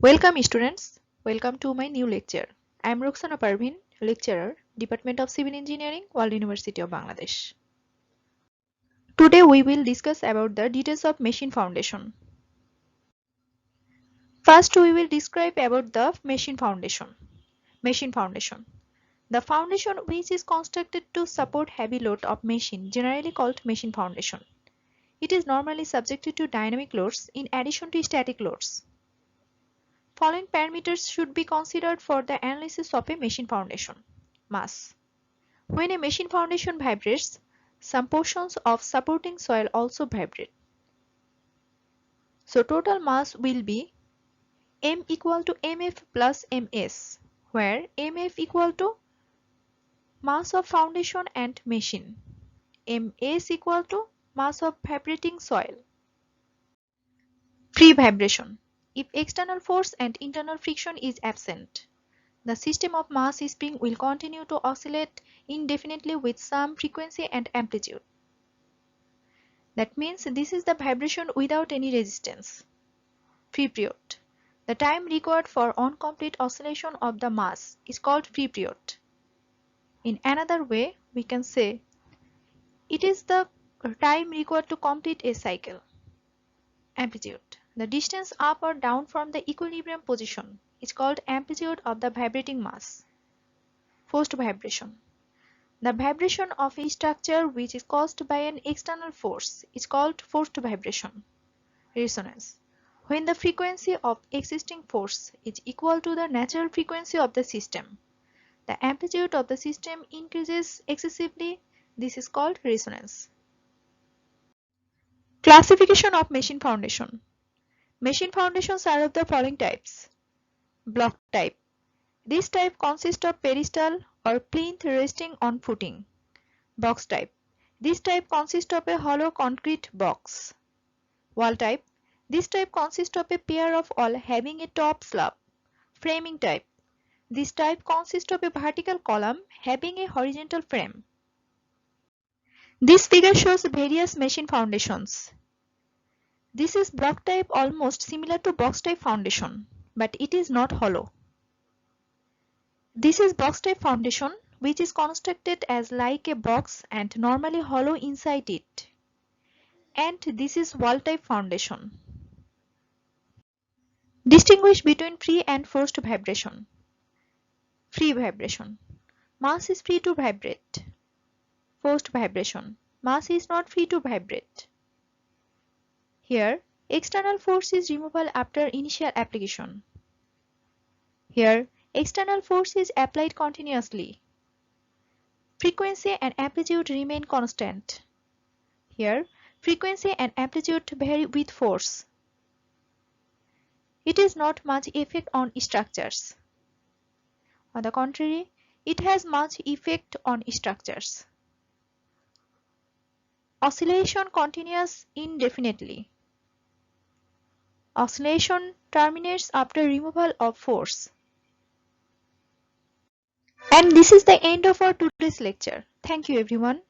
Welcome students, welcome to my new lecture. I am Roxana Parveen, lecturer, Department of Civil Engineering, World University of Bangladesh. Today we will discuss about the details of machine foundation. First we will describe about the machine foundation. Machine foundation. The foundation which is constructed to support heavy load of machine generally called machine foundation. It is normally subjected to dynamic loads in addition to static loads. Following parameters should be considered for the analysis of a machine foundation. Mass. When a machine foundation vibrates, some portions of supporting soil also vibrate. So total mass will be M equal to Mf plus Ms, where Mf equal to mass of foundation and machine. Ms equal to mass of vibrating soil. Free vibration. If external force and internal friction is absent, the system of mass spring will continue to oscillate indefinitely with some frequency and amplitude. That means this is the vibration without any resistance. Free period. The time required for incomplete oscillation of the mass is called free period. In another way, we can say it is the time required to complete a cycle. Amplitude. The distance up or down from the equilibrium position is called amplitude of the vibrating mass. Forced vibration. The vibration of a structure which is caused by an external force is called forced vibration. Resonance. When the frequency of existing force is equal to the natural frequency of the system, the amplitude of the system increases excessively. This is called resonance. Classification of machine foundation. Machine foundations are of the following types. Block type. This type consists of pedestal or plinth resting on footing. Box type. This type consists of a hollow concrete box. Wall type. This type consists of a pair of wall having a top slab. Framing type. This type consists of a vertical column having a horizontal frame. This figure shows various machine foundations. This is block type, almost similar to box type foundation, but it is not hollow. This is box type foundation, which is constructed as like a box and normally hollow inside it. And this is wall type foundation. Distinguish between free and forced vibration. Free vibration. Mass is free to vibrate. Forced vibration. Mass is not free to vibrate. Here, external force is removal after initial application. Here, external force is applied continuously. Frequency and amplitude remain constant. Here, frequency and amplitude vary with force. It is not much effect on structures. On the contrary, it has much effect on structures. Oscillation continues indefinitely. Oscillation terminates after removal of force. And this is the end of our today's lecture. Thank you everyone.